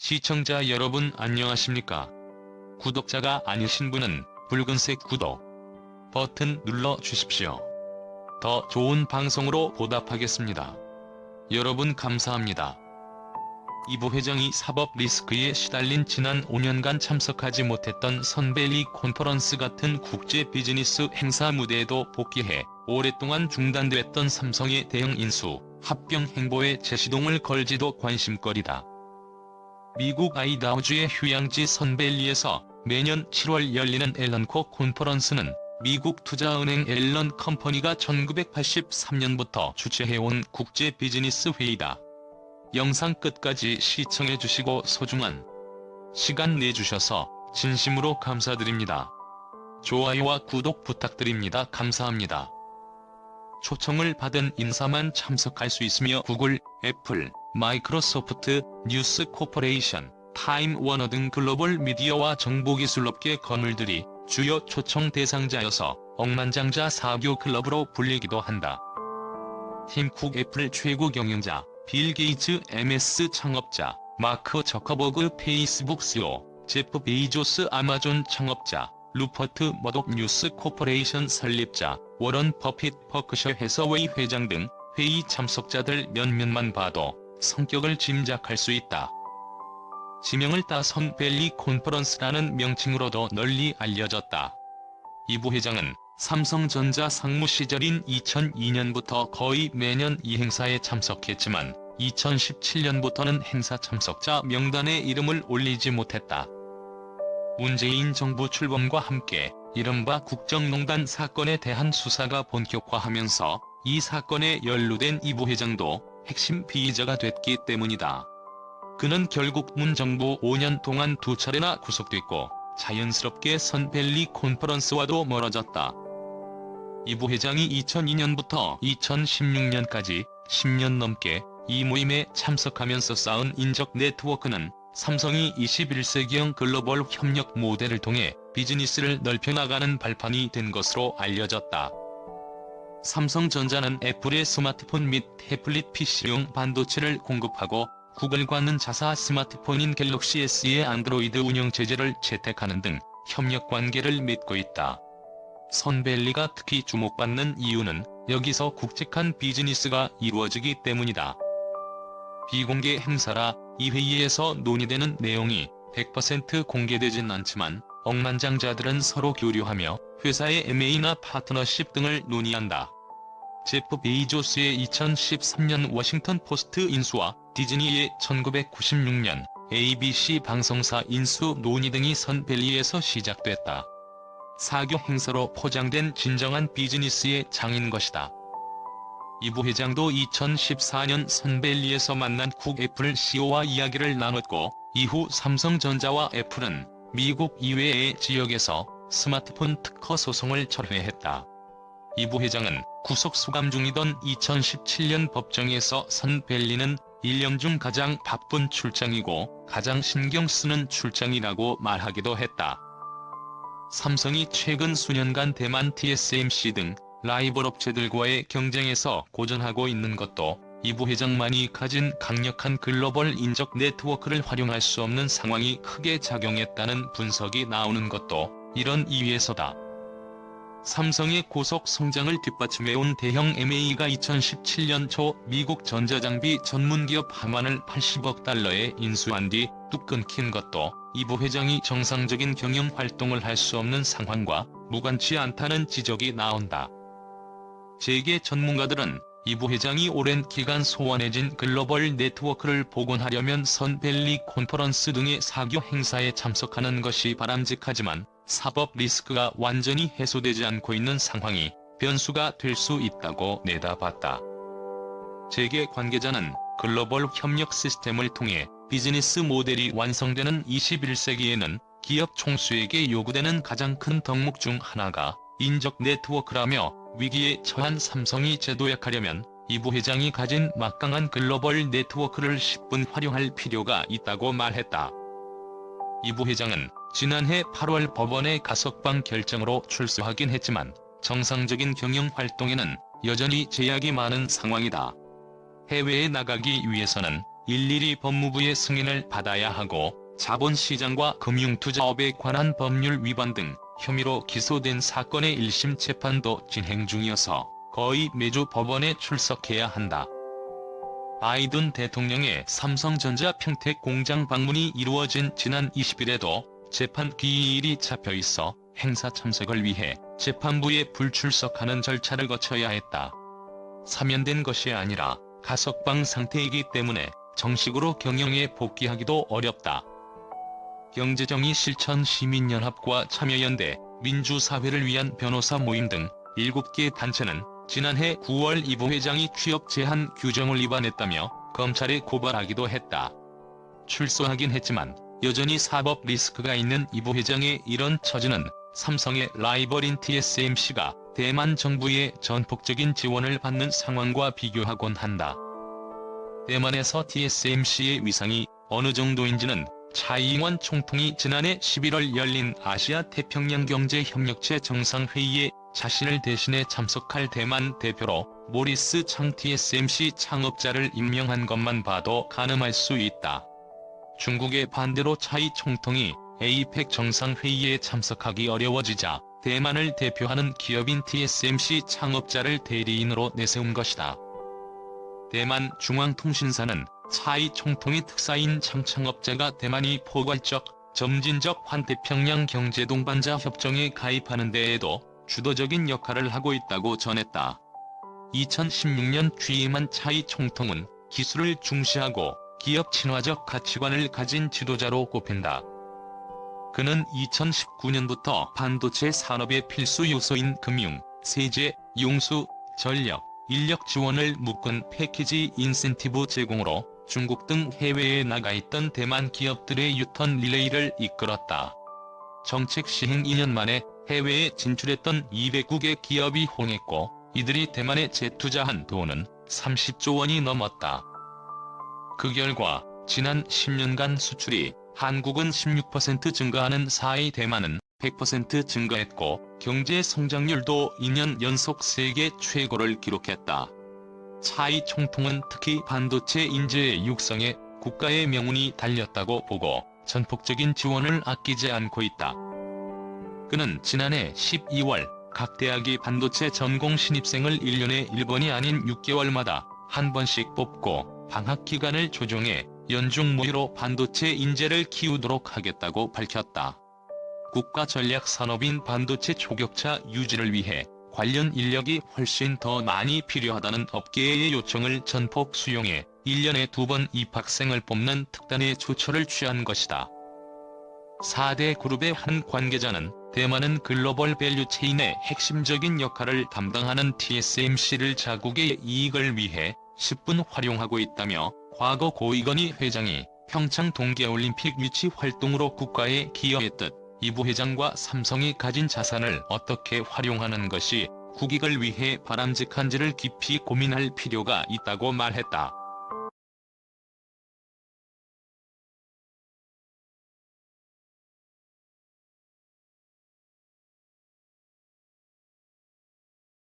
시청자 여러분 안녕하십니까? 구독자가 아니신 분은 붉은색 구독 버튼 눌러 주십시오. 더 좋은 방송으로 보답하겠습니다. 여러분 감사합니다. 이 부회장이 사법 리스크에 시달린 지난 5년간 참석하지 못했던 선벨리 컨퍼런스 같은 국제 비즈니스 행사 무대에도 복귀해 오랫동안 중단됐던 삼성의 대형 인수, 합병 행보에 재시동을 걸지도 관심거리다. 미국 아이다호주의 휴양지 선벨리에서 매년 7월 열리는 앨런코 컨퍼런스는 미국 투자은행 앨런 컴퍼니가 1983년부터 주최해온 국제 비즈니스 회의다. 영상 끝까지 시청해주시고 소중한 시간 내주셔서 진심으로 감사드립니다. 좋아요와 구독 부탁드립니다. 감사합니다. 초청을 받은 인사만 참석할 수 있으며 구글, 애플, 마이크로소프트, 뉴스 코퍼레이션, 타임 워너 등 글로벌 미디어와 정보기술업계 건물들이 주요 초청 대상자여서 억만장자 사교 클럽으로 불리기도 한다. 팀 쿡 애플 최고 경영자, 빌 게이츠 MS 창업자, 마크 저커버그 페이스북 CEO, 제프 베이조스 아마존 창업자, 루퍼트 머독 뉴스 코퍼레이션 설립자, 워런 버핏 버크셔 해서웨이 회장 등 회의 참석자들 몇몇만 봐도 성격을 짐작할 수 있다. 지명을 따 선벨리 컨퍼런스라는 명칭으로도 널리 알려졌다. 이 부회장은 삼성전자 상무 시절인 2002년부터 거의 매년 이 행사에 참석했지만 2017년부터는 행사 참석자 명단에 이름을 올리지 못했다. 문재인 정부 출범과 함께 이른바 국정농단 사건에 대한 수사가 본격화하면서 이 사건에 연루된 이 부회장도 핵심 피의자가 됐기 때문이다. 그는 결국 문 정부 5년 동안 2차례나 구속됐고 자연스럽게 선벨리 컨퍼런스와도 멀어졌다. 이 부회장이 2002년부터 2016년까지 10년 넘게 이 모임에 참석하면서 쌓은 인적 네트워크는 삼성이 21세기형 글로벌 협력 모델을 통해 비즈니스를 넓혀나가는 발판이 된 것으로 알려졌다. 삼성전자는 애플의 스마트폰 및 태블릿 PC용 반도체를 공급하고 구글과는 자사 스마트폰인 갤럭시 S의 안드로이드 운영체제를 채택하는 등 협력관계를 맺고 있다. 선벨리가 특히 주목받는 이유는 여기서 굵직한 비즈니스가 이루어지기 때문이다. 비공개 행사라 이 회의에서 논의되는 내용이 100% 공개되진 않지만 억만장자들은 서로 교류하며 회사의 M&A나 파트너십 등을 논의한다. 제프 베이조스의 2013년 워싱턴 포스트 인수와 디즈니의 1996년 ABC 방송사 인수 논의 등이 선벨리에서 시작됐다. 사교 행사로 포장된 진정한 비즈니스의 장인 것이다. 이 부회장도 2014년 선벨리에서 만난 쿡 애플 CEO와 이야기를 나눴고 이후 삼성전자와 애플은 미국 이외의 지역에서 스마트폰 특허 소송을 철회했다. 이 부회장은 구속 수감 중이던 2017년 법정에서 선벨리는 1년 중 가장 바쁜 출장이고 가장 신경 쓰는 출장이라고 말하기도 했다. 삼성이 최근 수년간 대만 TSMC 등 라이벌 업체들과의 경쟁에서 고전하고 있는 것도 이 부회장만이 가진 강력한 글로벌 인적 네트워크를 활용할 수 없는 상황이 크게 작용했다는 분석이 나오는 것도 이런 이유에서다. 삼성의 고속 성장을 뒷받침해온 대형 M&A가 2017년 초 미국 전자장비 전문기업 하만을 80억 달러에 인수한 뒤 뚝 끊긴 것도 이 부회장이 정상적인 경영 활동을 할 수 없는 상황과 무관치 않다는 지적이 나온다. 재계 전문가들은 이 부회장이 오랜 기간 소원해진 글로벌 네트워크를 복원하려면 선벨리 컨퍼런스 등의 사교 행사에 참석하는 것이 바람직하지만 사법 리스크가 완전히 해소되지 않고 있는 상황이 변수가 될 수 있다고 내다봤다. 재계 관계자는 글로벌 협력 시스템을 통해 비즈니스 모델이 완성되는 21세기에는 기업 총수에게 요구되는 가장 큰 덕목 중 하나가 인적 네트워크라며 위기에 처한 삼성이 재도약하려면 이 부회장이 가진 막강한 글로벌 네트워크를 10분 활용할 필요가 있다고 말했다. 이 부회장은 지난해 8월 법원의 가석방 결정으로 출소하긴 했지만 정상적인 경영 활동에는 여전히 제약이 많은 상황이다. 해외에 나가기 위해서는 일일이 법무부의 승인을 받아야 하고 자본시장과 금융투자업에 관한 법률 위반 등 혐의로 기소된 사건의 1심 재판도 진행 중이어서 거의 매주 법원에 출석해야 한다. 바이든 대통령의 삼성전자 평택 공장 방문이 이루어진 지난 20일에도 재판 기일이 잡혀있어 행사 참석을 위해 재판부에 불출석하는 절차를 거쳐야 했다. 사면된 것이 아니라 가석방 상태이기 때문에 정식으로 경영에 복귀하기도 어렵다. 경제정의 실천 시민연합과 참여연대, 민주사회를 위한 변호사 모임 등 7개 단체는 지난해 9월 이 부회장이 취업 제한 규정을 위반했다며 검찰에 고발하기도 했다. 출소하긴 했지만 여전히 사법 리스크가 있는 이 부회장의 이런 처지는 삼성의 라이벌인 TSMC가 대만 정부의 전폭적인 지원을 받는 상황과 비교하곤 한다. 대만에서 TSMC의 위상이 어느 정도인지는 차이잉원 총통이 지난해 11월 열린 아시아태평양경제협력체 정상회의에 자신을 대신해 참석할 대만 대표로 모리스 창 TSMC 창업자를 임명한 것만 봐도 가늠할 수 있다. 중국의 반대로 차이 총통이 APEC 정상회의에 참석하기 어려워지자 대만을 대표하는 기업인 TSMC 창업자를 대리인으로 내세운 것이다. 대만 중앙통신사는 차이 총통의 특사인 창업자가 대만이 포괄적, 점진적 환태평양 경제동반자 협정에 가입하는 데에도 주도적인 역할을 하고 있다고 전했다. 2016년 취임한 차이 총통은 기술을 중시하고 기업 친화적 가치관을 가진 지도자로 꼽힌다. 그는 2019년부터 반도체 산업의 필수 요소인 금융, 세제, 용수, 전력, 인력 지원을 묶은 패키지 인센티브 제공으로 중국 등 해외에 나가 있던 대만 기업들의 유턴 릴레이를 이끌었다. 정책 시행 2년 만에 해외에 진출했던 209개 기업이 홍했고 이들이 대만에 재투자한 돈은 30조 원이 넘었다. 그 결과 지난 10년간 수출이 한국은 16% 증가하는 사이 대만은 100% 증가했고 경제 성장률도 2년 연속 세계 최고를 기록했다. 차이 총통은 특히 반도체 인재 육성에 국가의 명운이 달렸다고 보고 전폭적인 지원을 아끼지 않고 있다. 그는 지난해 12월 각 대학이 반도체 전공 신입생을 1년에 1번이 아닌 6개월마다 한 번씩 뽑고 방학 기간을 조정해 연중 모의로 반도체 인재를 키우도록 하겠다고 밝혔다. 국가전략산업인 반도체 초격차 유지를 위해 관련 인력이 훨씬 더 많이 필요하다는 업계의 요청을 전폭 수용해 1년에 2번 입학생을 뽑는 특단의 조처를 취한 것이다. 4대 그룹의 한 관계자는 대만은 글로벌 밸류체인의 핵심적인 역할을 담당하는 TSMC를 자국의 이익을 위해 10분 활용하고 있다며 과거 고이건희 회장이 평창 동계올림픽 유치 활동으로 국가에 기여했듯 이 부회장과 삼성이 가진 자산을 어떻게 활용하는 것이 국익을 위해 바람직한지를 깊이 고민할 필요가 있다고 말했다.